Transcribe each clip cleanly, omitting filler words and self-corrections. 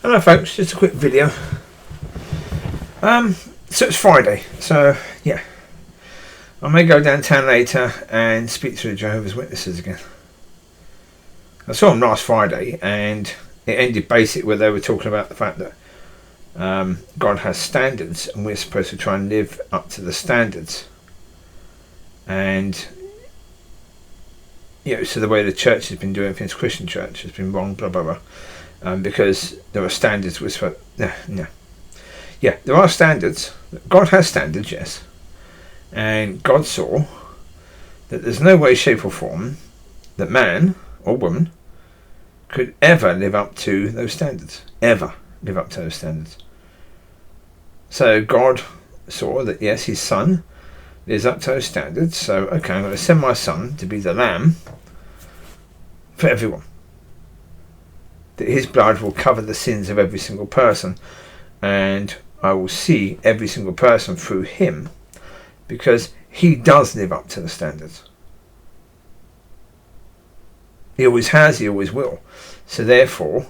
Hello folks, just a quick video. So it's Friday, so yeah. I may go downtown later and speak to the Jehovah's Witnesses again. I saw them last Friday and it ended basically where they were talking about the fact that God has standards and we're supposed to try and live up to the standards. And so the way the church has been doing things, Christian church, has been wrong, blah blah blah. Because there are standards which there are standards. God has standards, yes, and God saw that there's no way, shape or form that man or woman could ever live up to those standards. So God saw that yes, his son lives up to those standards, so okay, I'm going to send my son to be the lamb for everyone. That his blood will cover the sins of every single person, and I will see every single person through him, because he does live up to the standards. He always has, he always will. So therefore,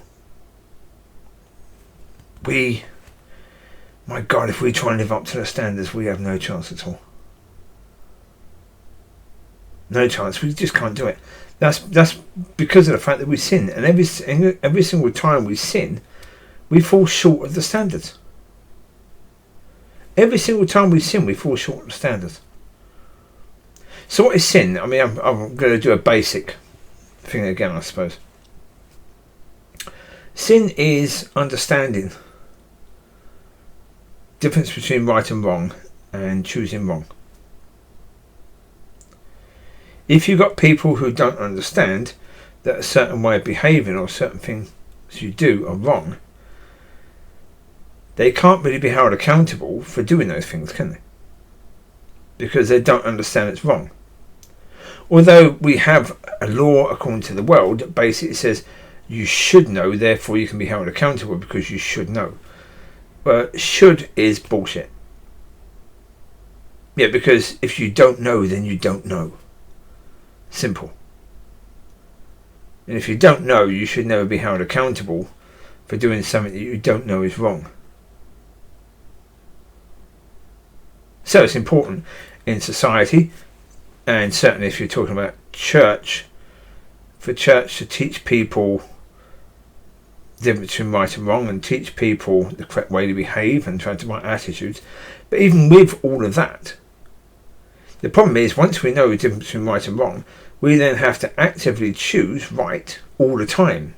my God, if we try and live up to the standards, we have no chance at all. No chance. We just can't do it. That's because of the fact that we sin, and every single time we sin, we fall short of the standards. Every single time we sin, we fall short of the standards. So what is sin? I mean, I'm going to do a basic thing again, I suppose. Sin is understanding difference between right and wrong and choosing wrong. If you've got people who don't understand that a certain way of behaving or certain things you do are wrong, they can't really be held accountable for doing those things, can they? Because they don't understand it's wrong. Although we have a law according to the world that basically says you should know, therefore you can be held accountable because you should know. But should is bullshit. Yeah, because if you don't know, then you don't know. Simple. And if you don't know, you should never be held accountable for doing something that you don't know is wrong. So it's important in society, and certainly if you're talking about church, for church to teach people the difference between right and wrong and teach people the correct way to behave and try to right attitudes. But even with all of that, the problem is once we know the difference between right and wrong, we then have to actively choose right all the time,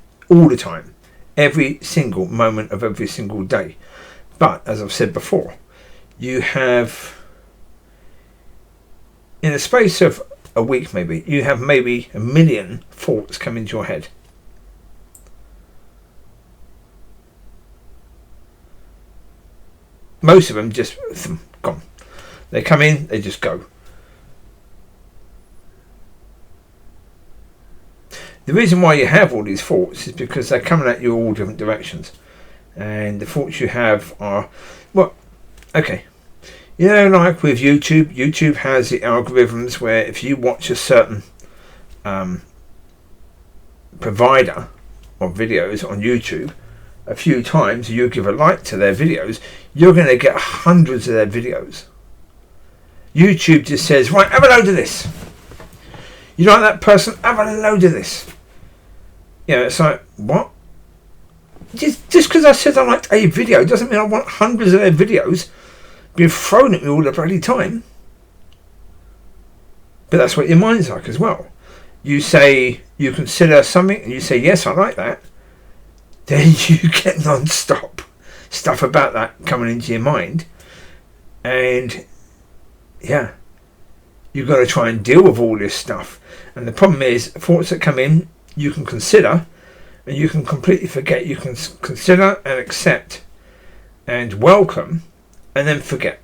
every single moment of every single day. But as I've said before, you have, in the space of a week maybe, you have maybe 1 million thoughts come into your head. Most of them just gone. They come in, they just go. The reason why you have all these thoughts is because they're coming at you all different directions. And the thoughts you have are, well, okay. Like with YouTube has the algorithms where if you watch a certain provider of videos on YouTube a few times, you give a like to their videos, you're going to get hundreds of their videos. YouTube just says, right, have a load of this. You like that person? Have a load of this. It's like, what? Just because I said I liked a video doesn't mean I want hundreds of their videos being thrown at me all the bloody time. But that's what your mind's like as well. You say, you consider something and you say, yes, I like that. Then you get non-stop stuff about that coming into your mind. And yeah, you've got to try and deal with all this stuff. And the problem is, thoughts that come in, you can consider, and you can completely forget. You can consider and accept and welcome, and then forget.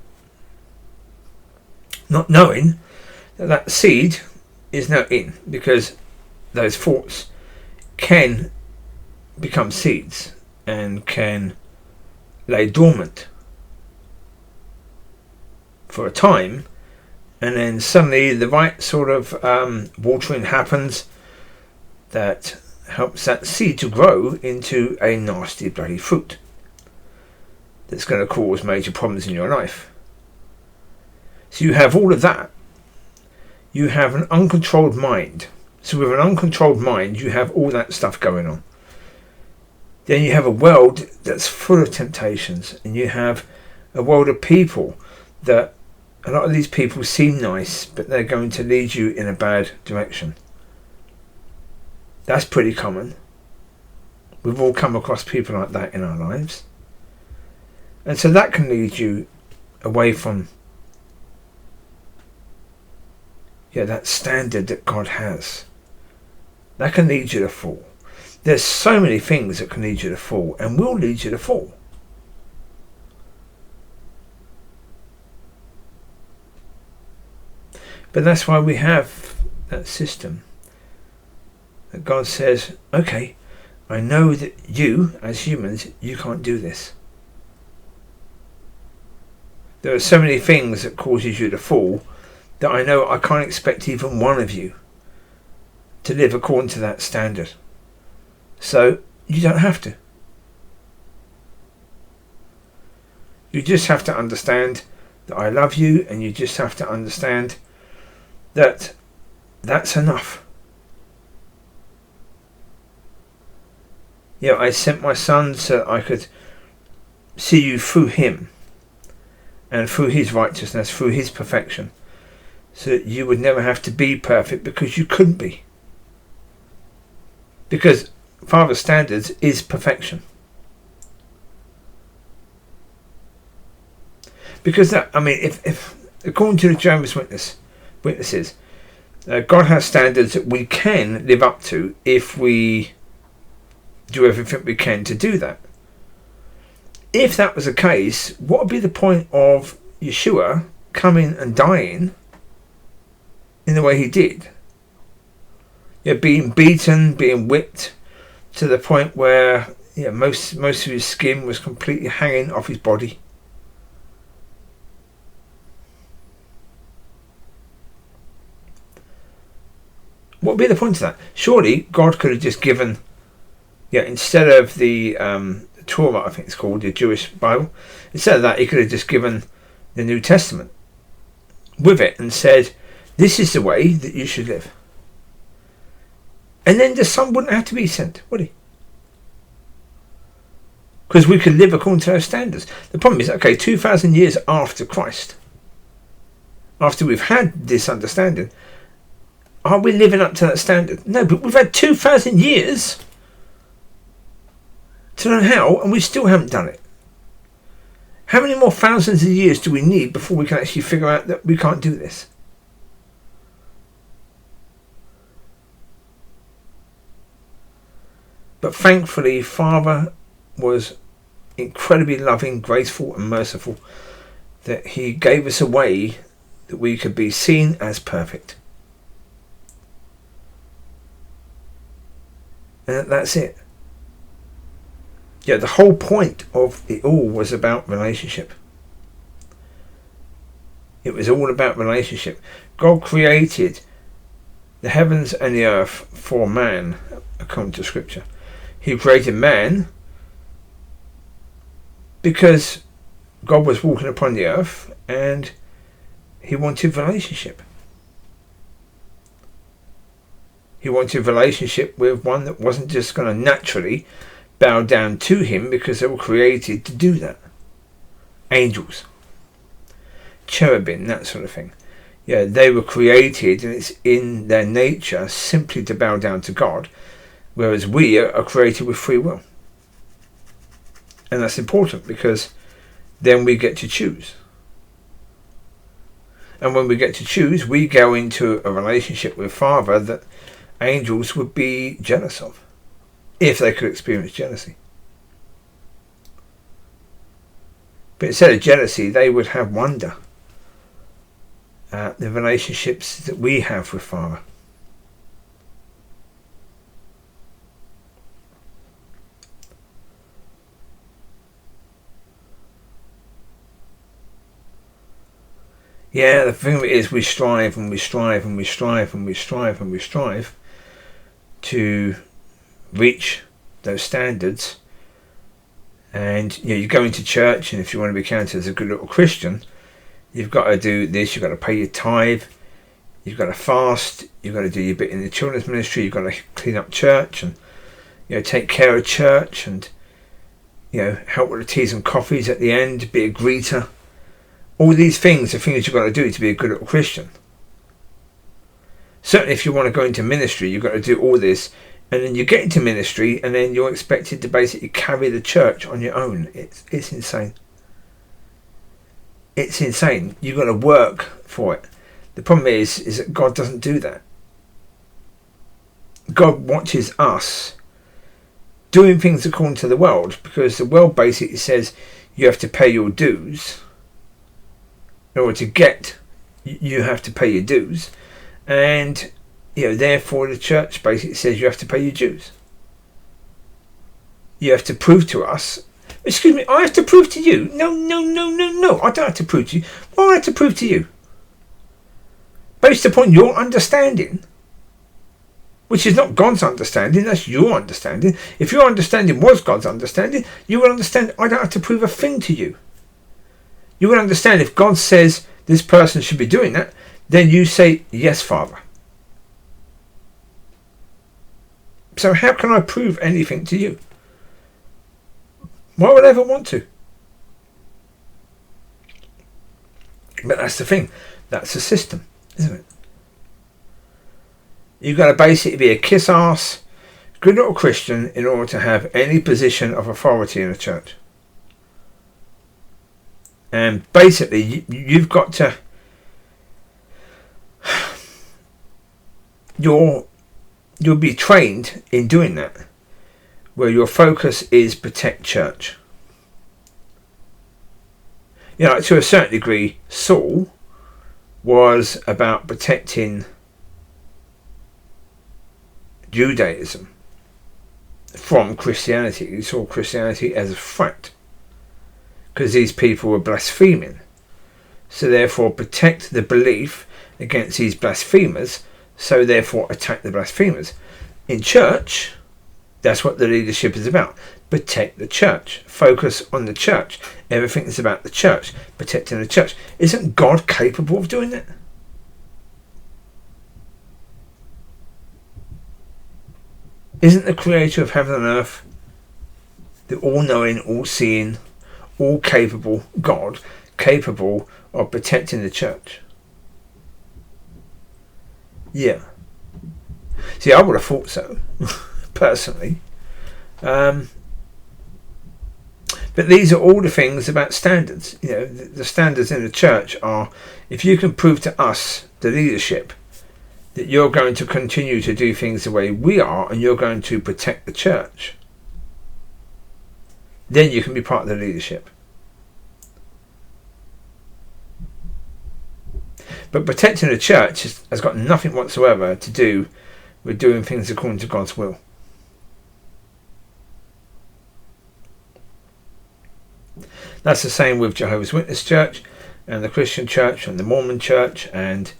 Not knowing that seed is now in, because those thoughts can become seeds and can lay dormant for a time, and then suddenly the right sort of watering happens that helps that seed to grow into a nasty bloody fruit that's going to cause major problems in your life. So you have all of that. You have an uncontrolled mind. So with an uncontrolled mind, you have all that stuff going on. Then you have a world that's full of temptations, and you have a world of people that a lot of these people seem nice, but they're going to lead you in a bad direction. That's pretty common. We've all come across people like that in our lives. And so that can lead you away from that standard that God has. That can lead you to fall. There's so many things that can lead you to fall and will lead you to fall. But that's why we have that system. That God says, okay, I know that you, as humans, you can't do this. There are so many things that causes you to fall that I know I can't expect even one of you to live according to that standard. So you don't have to. You just have to understand that I love you, and you just have to understand that that's enough. I sent my son so I could see you through him and through his righteousness, through his perfection, so that you would never have to be perfect, because you couldn't be. Because Father's standards is perfection. Because that, if according to the Jehovah's Witnesses, God has standards that we can live up to if we do everything we can to do that. If that was the case, what would be the point of Yeshua coming and dying in the way he did? Being beaten, being whipped to the point where most of his skin was completely hanging off his body. What would be the point of that? Surely God could have just given, instead of the Torah, I think it's called, the Jewish Bible, instead of that, he could have just given the New Testament with it and said, this is the way that you should live. And then the Son wouldn't have to be sent, would he? Because we could live according to those standards. The problem is, 2,000 years after Christ, after we've had this understanding, are we living up to that standard? No, but we've had 2,000 years to learn how, and we still haven't done it. How many more thousands of years do we need before we can actually figure out that we can't do this? But thankfully, Father was incredibly loving, graceful and merciful, that he gave us a way that we could be seen as perfect. And that's it. The whole point of it all was about relationship. It was all about relationship. God created the heavens and the earth for man, according to Scripture. He created man because God was walking upon the earth and he wanted relationship. He wanted relationship with one that wasn't just going to naturally bow down to him because they were created to do that. Angels, cherubim, that sort of thing. They were created, and it's in their nature simply to bow down to God, whereas we are created with free will. And that's important, because then we get to choose. And when we get to choose, we go into a relationship with Father that angels would be jealous of, if they could experience jealousy. But instead of jealousy, they would have wonder at the relationships that we have with Father. The thing of it is, we strive to reach those standards, and you go into church, and if you want to be counted as a good little Christian, you've got to do this. You've got to pay your tithe, you've got to fast, you've got to do your bit in the children's ministry, you've got to clean up church, and take care of church, and help with the teas and coffees at the end, be a greeter. All these things are things you've got to do to be a good little Christian. Certainly if you want to go into ministry, you've got to do all this, and then you get into ministry, and then you're expected to basically carry the church on your own. It's insane. It's insane. You've got to work for it. The problem is that God doesn't do that. God watches us doing things according to the world, because the world basically says you have to pay your dues. In order to get, you have to pay your dues, and therefore the church basically says you have to pay your dues. You have to prove to us. Excuse me, I have to prove to you. No. I don't have to prove to you. What do I have to prove to you? Based upon your understanding, which is not God's understanding, that's your understanding. If your understanding was God's understanding, you would understand I don't have to prove a thing to you. You would understand if God says this person should be doing that, then you say, yes, Father. So how can I prove anything to you? Why would I ever want to? But that's the thing. That's the system, isn't it? You've got to basically be a kiss-ass, good little Christian in order to have any position of authority in a church. And basically, you've got to... You'll be trained in doing that, where your focus is protect church. To a certain degree, Saul was about protecting Judaism from Christianity. He saw Christianity as a threat because these people were blaspheming. So therefore protect the belief against these blasphemers, so therefore attack the blasphemers. In church, that's what the leadership is about. Protect the church. Focus on the church. Everything is about the church. Protecting the church. Isn't God capable of doing that? Isn't the creator of heaven and earth, the all-knowing, all-seeing, all-capable God, capable of protecting the church? Yeah. See, I would have thought so, personally. But these are all the things about standards. The standards in the church are, if you can prove to us, the leadership, that you're going to continue to do things the way we are, and you're going to protect the church, then you can be part of the leadership. But protecting the church has got nothing whatsoever to do with doing things according to God's will. That's the same with Jehovah's Witness Church and the Christian Church and the Mormon Church and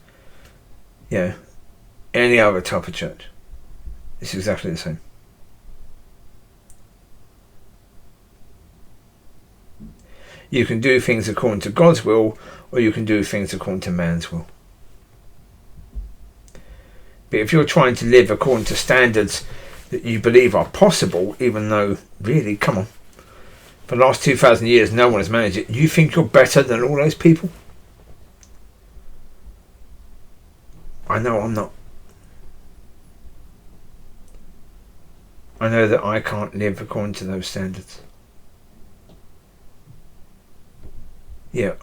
any other type of church. It's exactly the same. You can do things according to God's will, or you can do things according to man's will. But if you're trying to live according to standards that you believe are possible, even though, really, come on, for the last 2,000 years no one has managed it, you think you're better than all those people? I know I'm not. I know that I can't live according to those standards. Yeah.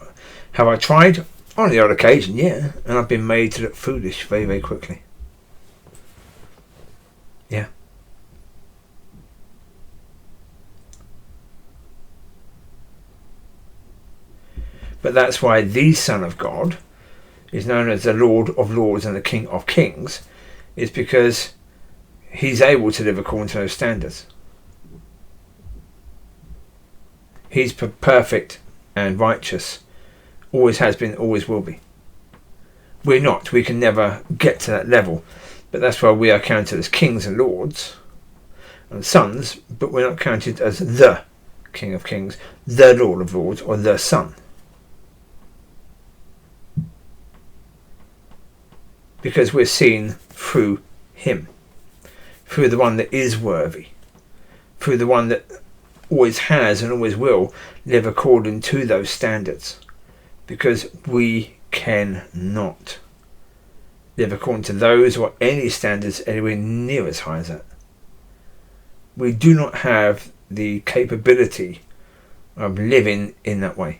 Have I tried? On the odd occasion, yeah. And I've been made to look foolish very, very quickly. Yeah. But that's why the Son of God is known as the Lord of Lords and the King of Kings, is because he's able to live according to those standards. He's perfect and righteous. Always has been, always will be. We're not. We can never get to that level. But that's why we are counted as kings and lords. and sons, but we're not counted as the King of Kings, the Lord of Lords, or the Son. Because we're seen through him, through the one that is worthy, through the one that always has and always will live according to those standards, because we cannot live according to those or any standards anywhere near as high as that. We do not have the capability of living in that way.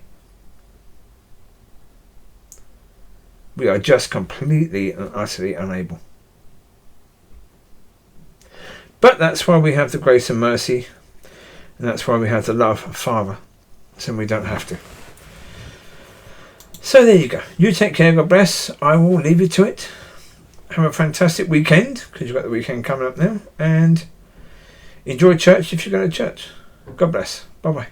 We are just completely and utterly unable. But that's why we have the grace and mercy, and that's why we have the love of Father, so we don't have to. So there you go. You take care, God bless. I will leave you to it. Have a fantastic weekend, because you've got the weekend coming up now, and enjoy church if you're going to church. God bless. Bye bye.